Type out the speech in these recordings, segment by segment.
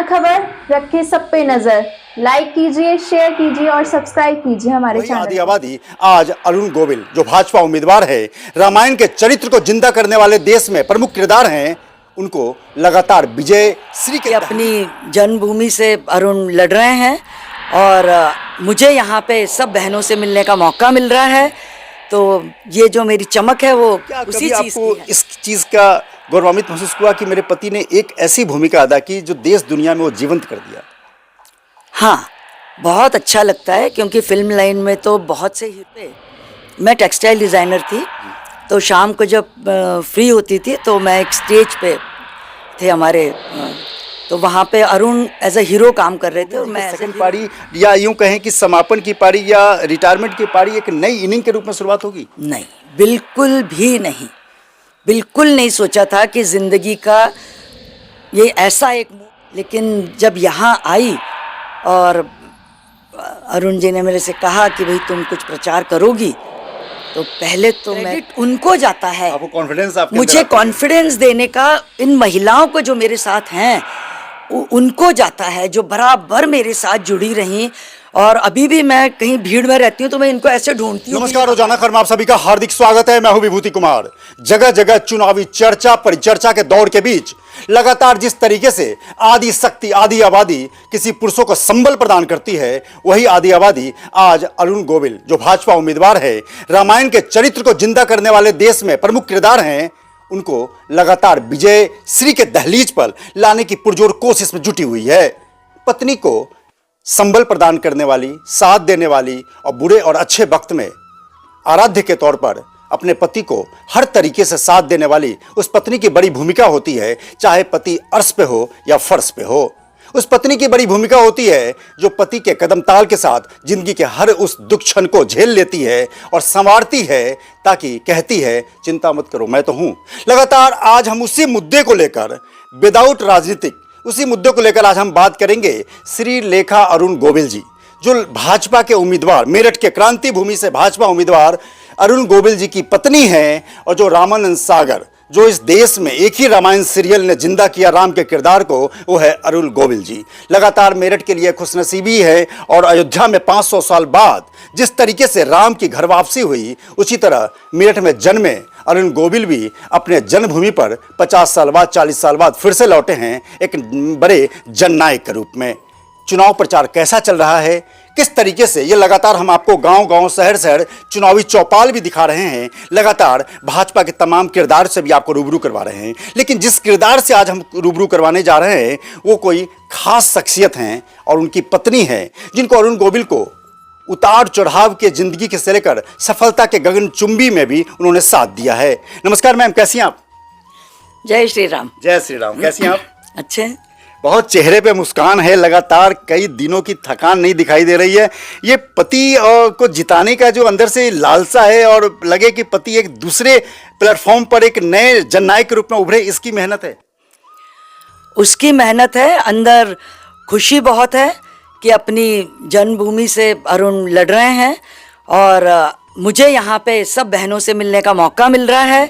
खबर रखे सब पे नजर। लाइक कीजिए, शेयर कीजिए और सब्सक्राइब कीजिए हमारे चैनल। आदि आबादी आज अरुण गोविल जो भाजपा उम्मीदवार है, रामायण के चरित्र को जिंदा करने वाले देश में प्रमुख किरदार हैं, उनको लगातार विजय श्री के अपनी जन्मभूमि से अरुण लड़ रहे हैं और मुझे यहाँ पे सब बहनों से मिलने का मौका मिल रहा है। तो ये जो मेरी चमक है वो उसी चीज आपको इस चीज का गौरवान्वित महसूस हुआ कि मेरे पति ने एक ऐसी भूमिका अदा की जो देश दुनिया में वो जीवंत कर दिया? हाँ, बहुत अच्छा लगता है क्योंकि फिल्म लाइन में तो बहुत से हीरो। मैं टेक्सटाइल डिज़ाइनर थी, तो शाम को जब फ्री होती थी तो मैं एक स्टेज पे थे हमारे, तो वहाँ पे अरुण एज अ हीरो काम कर रहे थे और मैं सेकंड पारी या यूं कहें कि समापन की पारी या रिटायरमेंट की पारी एक नई इनिंग के रूप में शुरुआत होगी? नहीं, बिल्कुल भी नहीं, बिल्कुल नहीं सोचा था कि ज़िंदगी का ये ऐसा एक, लेकिन जब यहाँ आई और अरुण जी ने मेरे से कहा कि भाई तुम कुछ प्रचार करोगी, तो पहले तो मैं उनको जाता है, आपको कॉन्फिडेंस, आपके मुझे कॉन्फिडेंस देने का इन महिलाओं को जो मेरे साथ हैं उनको जाता है, जो बराबर मेरे साथ जुड़ी रहीं। और अभी भी मैं कहीं भीड़ में रहती हूँ तो मैं इनको ऐसे ढूंढती हूँ। नमस्कार, रोजाना खबर में आप सभी का हार्दिक स्वागत है। मैं हूं विभूति कुमार। जगह जगह चुनावी चर्चा परिचर्चा के दौर के बीच लगातार जिस तरीके से आदि शक्ति आदि आबादी किसी पुरुषों को संबल प्रदान करती है, वही आदि आबादी आज अरुण गोविल जो भाजपा उम्मीदवार है, रामायण के चरित्र को जिंदा करने वाले देश में प्रमुख किरदार हैं, उनको लगातार विजय श्री के दहलीज पर लाने की पुरजोर कोशिश में जुटी हुई है। पत्नी को संबल प्रदान करने वाली, साथ देने वाली और बुरे और अच्छे वक्त में आराध्य के तौर पर अपने पति को हर तरीके से साथ देने वाली उस पत्नी की बड़ी भूमिका होती है, चाहे पति अर्श पे हो या फर्श पे हो। उस पत्नी की बड़ी भूमिका होती है जो पति के कदम ताल के साथ जिंदगी के हर उस दुख क्षण को झेल लेती है और संवारती है, ताकि कहती है चिंता मत करो मैं तो हूं। लगातार आज हम उसी मुद्दे को लेकर, विदाउट राजनीतिक उसी मुद्दे को लेकर आज हम बात करेंगे। श्री लेखा अरुण गोविल जी जो भाजपा के उम्मीदवार, मेरठ के क्रांति भूमि से भाजपा उम्मीदवार अरुण गोविल जी की पत्नी हैं, और जो रामानंद सागर जो इस देश में एक ही रामायण सीरियल ने जिंदा किया राम के किरदार को, वो है अरुण गोविल जी। लगातार मेरठ के लिए खुशनसीबी है और अयोध्या में 500 साल बाद जिस तरीके से राम की घर वापसी हुई, उसी तरह मेरठ में जन्मे अरुण गोविल भी अपने जन्मभूमि पर 50 साल बाद, 40 साल बाद फिर से लौटे हैं एक बड़े जननायक के रूप में। चुनाव प्रचार कैसा चल रहा है, किस तरीके से, ये लगातार हम आपको गांव गांव शहर शहर चुनावी चौपाल भी दिखा रहे हैं। लगातार भाजपा के तमाम किरदार से भी आपको रूबरू करवा रहे हैं, लेकिन जिस किरदार से आज हम रूबरू करवाने जा रहे हैं वो कोई खास शख्सियत हैं और उनकी पत्नी है, जिनको अरुण गोविल को उतार चढ़ाव के जिंदगी के से लेकर सफलता के गगनचुंबी में भी उन्होंने साथ दिया है। नमस्कार मैम, कैसी हैं आप? जय श्री राम। जय श्री राम। कैसी हैं आप? अच्छे, बहुत चेहरे पे मुस्कान है, लगातार कई दिनों की थकान नहीं दिखाई दे रही है। ये पति को जिताने का जो अंदर से लालसा है और लगे कि पति एक दूसरे प्लेटफॉर्म पर एक नए जननायक के रूप में उभरे, इसकी मेहनत है? उसकी मेहनत है। अंदर खुशी बहुत है कि अपनी जन्मभूमि से अरुण लड़ रहे हैं और मुझे यहाँ पे सब बहनों से मिलने का मौका मिल रहा है।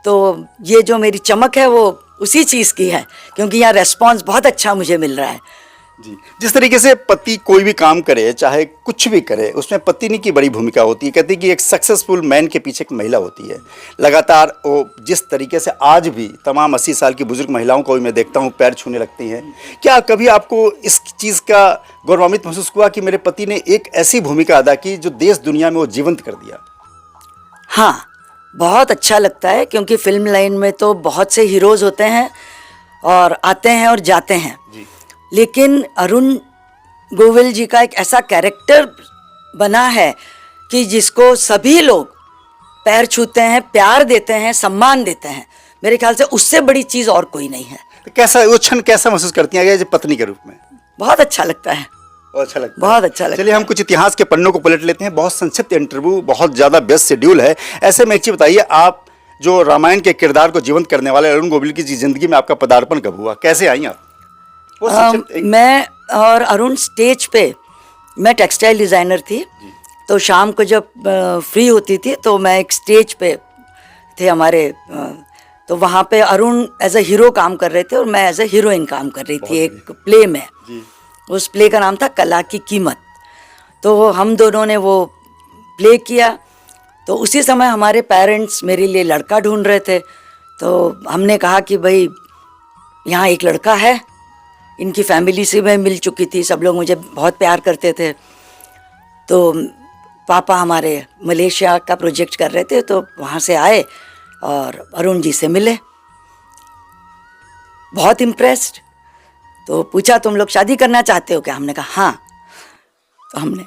तो ये जो मेरी चमक है वो उसी चीज़ की है, क्योंकि यहाँ रेस्पॉन्स बहुत अच्छा मुझे मिल रहा है जी। जिस तरीके से पति कोई भी काम करे, चाहे कुछ भी करे, उसमें पत्नी की बड़ी भूमिका होती है। कहती है कि एक सक्सेसफुल मैन के पीछे एक महिला होती है। लगातार वो जिस तरीके से आज भी तमाम 80 साल की बुजुर्ग महिलाओं को भी मैं देखता हूँ पैर छूने लगती हैं। क्या कभी आपको इस चीज़ का गौरवान्वित महसूस हुआ कि मेरे पति ने एक ऐसी भूमिका अदा की जो देश दुनिया में वो जीवंत कर दिया? हाँ, बहुत अच्छा लगता है क्योंकि फिल्म लाइन में तो बहुत से हीरोज़ होते हैं और आते हैं और जाते हैं जी। लेकिन अरुण गोविल जी का एक ऐसा कैरेक्टर बना है कि जिसको सभी लोग पैर छूते हैं, प्यार देते हैं, सम्मान देते हैं। मेरे ख्याल से उससे बड़ी चीज़ और कोई नहीं है। तो कैसा वो क्षण कैसा महसूस करती हैं पत्नी के रूप में? बहुत अच्छा लगता है, अच्छा लगता है, बहुत अच्छा लगता है। चलिए हम कुछ इतिहास के पन्नों को पलट लेते हैं। बहुत संक्षिप्त इंटरव्यू, बहुत ज़्यादा व्यस्त शेड्यूल है। ऐसे में एक चीज़ बताइए, आप जो रामायण के किरदार को जीवंत करने वाले अरुण गोविल की जिंदगी में आपका पदार्पण कब हुआ, कैसे आई आप? मैं और अरुण स्टेज पे, मैं टेक्सटाइल डिज़ाइनर थी, तो शाम को जब फ्री होती थी तो मैं एक स्टेज पे थे हमारे, तो वहाँ पे अरुण एज अ हीरो काम कर रहे थे और मैं एज अ हीरोइन काम कर रही थी एक प्ले में। उस प्ले का नाम था कला की कीमत। तो हम दोनों ने वो प्ले किया। तो उसी समय हमारे पेरेंट्स मेरे लिए लड़का ढूंढ रहे थे। तो हमने कहा कि भाई यहाँ एक लड़का है, इनकी फैमिली से मैं मिल चुकी थी, सब लोग मुझे बहुत प्यार करते थे। तो पापा हमारे मलेशिया का प्रोजेक्ट कर रहे थे, तो वहाँ से आए और अरुण जी से मिले, बहुत इम्प्रेस्ड। तो पूछा तुम लोग शादी करना चाहते हो क्या? हमने कहा हाँ। तो हमने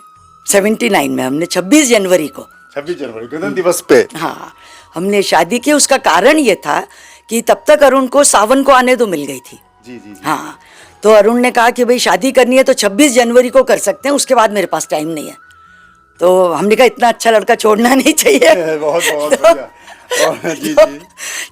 79 में हमने 26 जनवरी को 26 जनवरी गणतंत्र दिवस पे हाँ हमने शादी की। उसका कारण ये था कि तब तक अरुण को सावन को आने दो मिल गई थी। जी। हाँ, तो अरुण ने कहा कि भाई शादी करनी है तो 26 जनवरी को कर सकते हैं, उसके बाद मेरे पास टाइम नहीं है। तो हमने कहा इतना अच्छा लड़का छोड़ना नहीं चाहिए। बहुत बढ़िया। जी।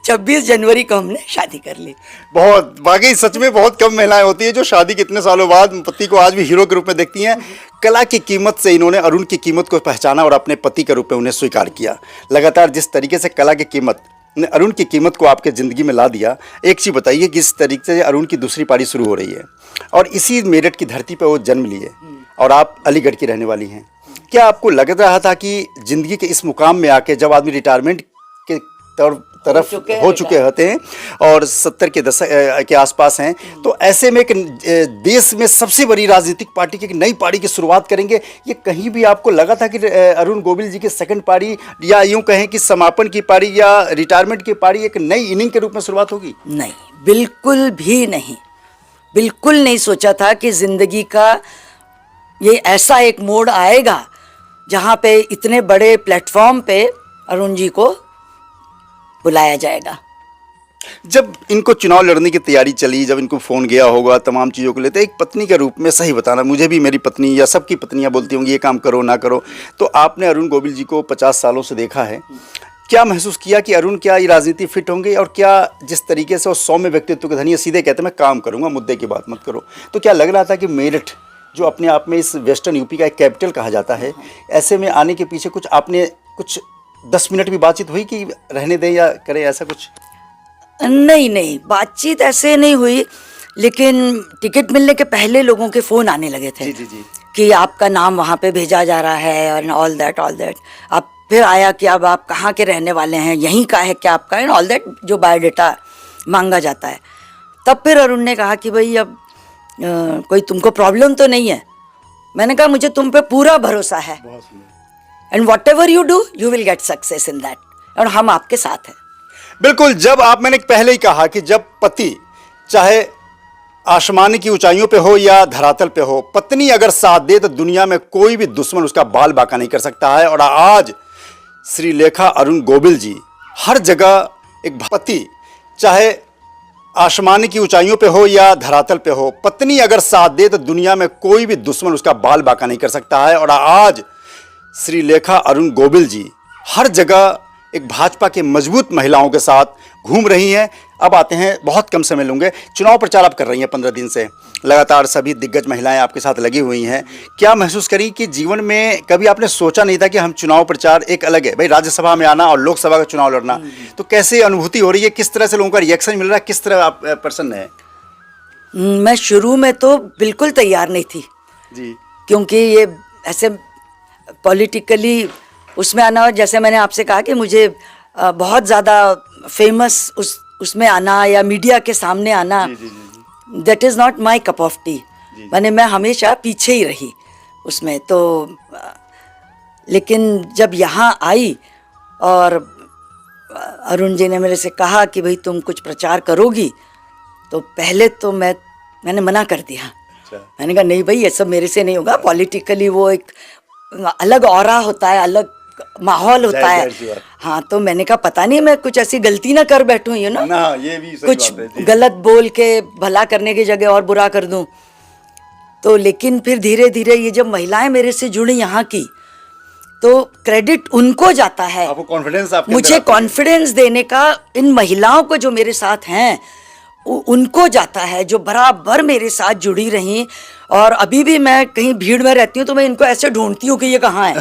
26 जनवरी को हमने शादी कर ली। बहुत, वाकई सच में बहुत कम महिलाएं होती है जो शादी के इतने सालों बाद पति को आज भी हीरो के रूप में देखती हैं। कला की कीमत से इन्होंने अरुण की कीमत को पहचाना और अपने पति के रूप में उन्हें स्वीकार किया। लगातार जिस तरीके से कला की कीमत ने अरुण की कीमत को आपके ज़िंदगी में ला दिया, एक चीज़ बताइए, किस तरीके से अरुण की दूसरी पारी शुरू हो रही है और इसी मेरठ की धरती पर वो जन्म लिए और आप अलीगढ़ की रहने वाली हैं। क्या आपको लग रहा था कि ज़िंदगी के इस मुकाम में आके जब आदमी रिटायरमेंट के तरफ हो चुके होते हैं और 70 के दशक के आसपास हैं, तो ऐसे में एक देश में सबसे बड़ी राजनीतिक पार्टी की एक नई पारी की शुरुआत करेंगे, ये कहीं भी आपको लगा था कि अरुण गोविल जी की सेकंड पारी या यूं कहें कि समापन की पारी या रिटायरमेंट की पारी एक नई इनिंग के रूप में शुरुआत होगी? नहीं, बिल्कुल भी नहीं। बिल्कुल नहीं सोचा था कि जिंदगी का ये ऐसा एक मोड़ आएगा जहाँ पे इतने बड़े प्लेटफॉर्म पे अरुण जी को बुलाया जाएगा। जब इनको चुनाव लड़ने की तैयारी चली, जब इनको फ़ोन गया होगा तमाम चीज़ों को लेते, एक पत्नी के रूप में सही बताना, मुझे भी मेरी पत्नी या सबकी पत्नियां बोलती होंगी ये काम करो ना करो, तो आपने अरुण गोविल जी को 50 सालों से देखा है, क्या महसूस किया कि अरुण क्या ये राजनीति फिट होंगे? और क्या जिस तरीके से वो सौम्य व्यक्तित्व के धनी सीधे कहते मैं काम करूँगा, मुद्दे की बात मत करो, तो क्या लग रहा था कि मेरठ जो अपने आप में इस वेस्टर्न यूपी का एक कैपिटल कहा जाता है, ऐसे में आने के पीछे कुछ आपने कुछ 10 मिनट भी बातचीत हुई कि रहने दें या करें, ऐसा कुछ? नहीं, बातचीत ऐसे नहीं हुई, लेकिन टिकट मिलने के पहले लोगों के फ़ोन आने लगे थे जी। कि आपका नाम वहाँ पे भेजा जा रहा है और ऑल दैट। अब फिर आया कि अब आप कहाँ के रहने वाले हैं, यहीं का है क्या आपका, एंड ऑल दैट, जो बायोडाटा मांगा जाता है। तब फिर अरुण ने कहा कि भाई अब कोई तुमको प्रॉब्लम तो नहीं है? मैंने कहा मुझे तुम पे पूरा भरोसा है, and what ever you do you will get success in that, और हम आपके साथ हैं। बिल्कुल, जब आप, मैंने पहले ही कहा कि जब पति चाहे आसमान की ऊंचाइयों पे हो या धरातल पे हो, पत्नी अगर साथ दे तो दुनिया में कोई भी दुश्मन उसका बाल बांका नहीं कर सकता है। और आज श्रीलेखा अरुण गोविल जी हर जगह, एक पति चाहे आसमान की ऊंचाइयों पे हो या धरातल पे हो, पत्नी अगर साथ दे तो दुनिया में कोई भी दुश्मन उसका बाल बांका नहीं कर सकता है। और आज श्रीलेखा अरुण गोविल जी हर जगह एक भाजपा के मजबूत महिलाओं के साथ घूम रही हैं। अब आते हैं, बहुत कम समय लूँगे, चुनाव प्रचार आप कर रही हैं 15 दिन से लगातार, सभी दिग्गज महिलाएं आपके साथ लगी हुई हैं। क्या महसूस करी कि जीवन में कभी आपने सोचा नहीं था कि हम चुनाव प्रचार, एक अलग है भाई राज्यसभा में आना और लोकसभा का चुनाव लड़ना, तो कैसे अनुभूति हो रही है, किस तरह से लोगों का रिएक्शन मिल रहा है, किस तरह आप प्रसन्न है? मैं शुरू में तो बिल्कुल तैयार नहीं थी जी, क्योंकि ये ऐसे पॉलिटिकली उसमें आना, और जैसे मैंने आपसे कहा कि मुझे बहुत ज़्यादा फेमस उसमें आना या मीडिया के सामने आना, that is not my cup of T. मैं हमेशा पीछे ही रही उसमें। तो लेकिन जब यहाँ आई और अरुण जी ने मेरे से कहा कि भाई तुम कुछ प्रचार करोगी, तो पहले तो मैंने मना कर दिया। मैंने कहा नहीं भाई, ये सब मेरे से नहीं होगा। पॉलिटिकली वो एक अलग ऑरा होता है, अलग माहौल होता है। हाँ, तो मैंने कहा पता नहीं मैं कुछ ऐसी गलती ना कर बैठूं, यू नो, ये भी सही कुछ बात है, गलत बोल के भला करने की जगह और बुरा कर दूं। तो लेकिन फिर धीरे धीरे ये जब महिलाएं मेरे से जुड़ी यहाँ की, तो क्रेडिट उनको जाता है। आपको कॉन्फिडेंस, आपके मुझे कॉन्फिडेंस देने का इन महिलाओं को जो मेरे साथ हैं उनको जाता है, जो बराबर मेरे साथ जुड़ी रहीं और अभी भी मैं कहीं भीड़ में रहती हूँ तो मैं इनको ऐसे ढूंढती हूँ कि ये कहाँ है।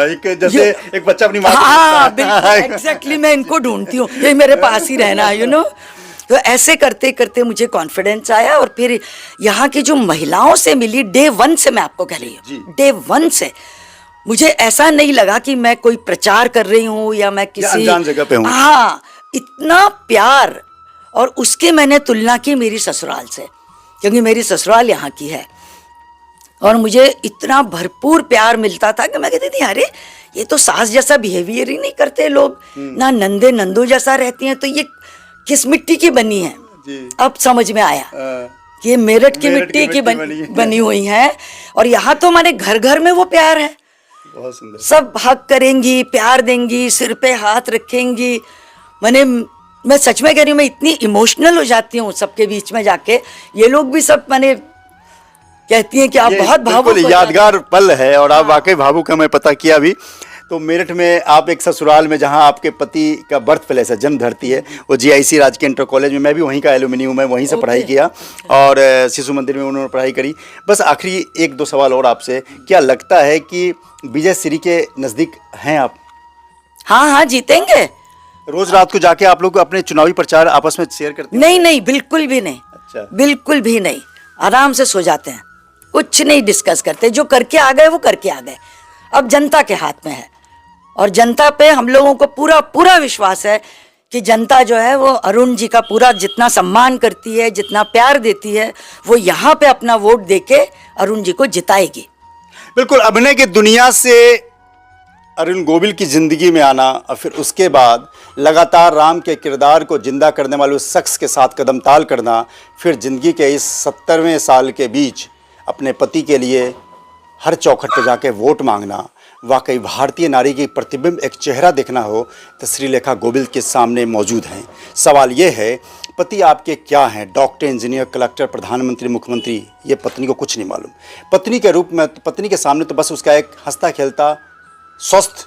एक जैसे एक बच्चा अपनी माँ को हाँ ढूंढता है। बिल्कुल एग्जैक्टली, मैं इनको ढूंढती हूँ, ये मेरे पास ही रहना, तो ऐसे करते करते मुझे कॉन्फिडेंस आया। और फिर यहाँ की जो महिलाओं से मिली, डे 1 से मैं आपको कह रही हूँ, डे 1 से मुझे ऐसा नहीं लगा कि मैं कोई प्रचार कर रही हूँ या मैं किसी अनजान जगह पे हूँ। हाँ, इतना प्यार। और उसकी मैंने तुलना की मेरी ससुराल से, क्योंकि मेरी ससुराल यहाँ की है और मुझे इतना भरपूर प्यार मिलता था कि मैं कहती थी अरे ये तो सास जैसा बिहेवियर ही नहीं करते लोग, ना नंदे नंदू जैसा रहती हैं, तो ये किस मिट्टी की बनी है। अब समझ में आया कि ये मेरठ की मिट्टी की बनी हुई है। और यहाँ तो हमारे घर घर में वो प्यार है, बहुत सुंदर। सब हक करेंगी, प्यार देंगी, सिर पे हाथ रखेंगी। मैं सच में कह रही हूँ, मैं इतनी इमोशनल हो जाती हूँ सबके बीच में जाके। ये लोग भी सब कहती हैं कि आप बहुत भावुक हो, यादगार पल है और आप वाकई भावुक हैं, मैं पता किया अभी। तो मेरठ में आप एक ससुराल में जहां आपके पति का बर्थ प्लेस है, जन्म धरती है, वो जीआईसी राजकीय इंटर कॉलेज में, मैं भी वहीं का एलुमनी हूँ, मैं वहीं से पढ़ाई किया और शिशु मंदिर में उन्होंने पढ़ाई करी। बस आखिरी 1-2 सवाल और आपसे, क्या लगता है कि विजय श्री के नज़दीक हैं आप? हाँ जीतेंगे। रोज रात को जाके आप लोग अपने चुनावी प्रचार आपस में शेयर करते हैं? नहीं, बिल्कुल भी नहीं। अच्छा, बिल्कुल भी नहीं, आराम से सो जाते हैं, कुछ नहीं डिस्कस करते। जो करके आ गए वो करके आ गए। अब जनता के हाथ में है और जनता पे हम लोगों को पूरा विश्वास है कि जनता जो है वो अरुण जी का पूरा जितना सम्मान करती है, जितना प्यार देती है, वो यहाँ पे अपना वोट देके अरुण जी को जिताएगी। बिल्कुल। अभिनय की दुनिया से अरुण गोविल की जिंदगी में आना और फिर उसके बाद लगातार राम के किरदार को जिंदा करने वाले उस शख्स के साथ कदम ताल करना, फिर जिंदगी के इस 70वें साल के बीच अपने पति के लिए हर चौखट पर जाके वोट मांगना, वाकई भारतीय नारी की प्रतिबिंब एक चेहरा देखना हो तो श्रीलेखा गोविल के सामने मौजूद हैं। सवाल ये है, पति आपके क्या हैं? डॉक्टर, इंजीनियर, कलेक्टर, प्रधानमंत्री, मुख्यमंत्री, ये पत्नी को कुछ नहीं मालूम। पत्नी के रूप में, पत्नी के सामने तो बस उसका एक हंसता खेलता स्वस्थ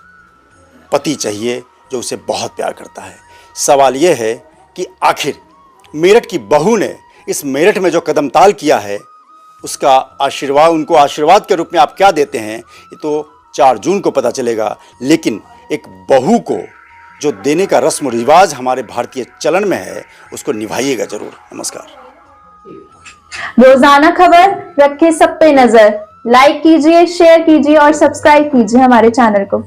पति चाहिए जो उसे बहुत प्यार करता है। सवाल ये है कि आखिर मेरठ की बहू ने इस मेरठ में जो कदम ताल किया है, उसका आशीर्वाद, उनको आशीर्वाद के रूप में आप क्या देते हैं, ये तो 4 जून को पता चलेगा। लेकिन एक बहू को जो देने का रस्म रिवाज हमारे भारतीय चलन में है, उसको निभाइएगा जरूर। नमस्कार। रोजाना खबर रखे सब पे नजर, लाइक कीजिए, शेयर कीजिए और सब्सक्राइब कीजिए हमारे चैनल को।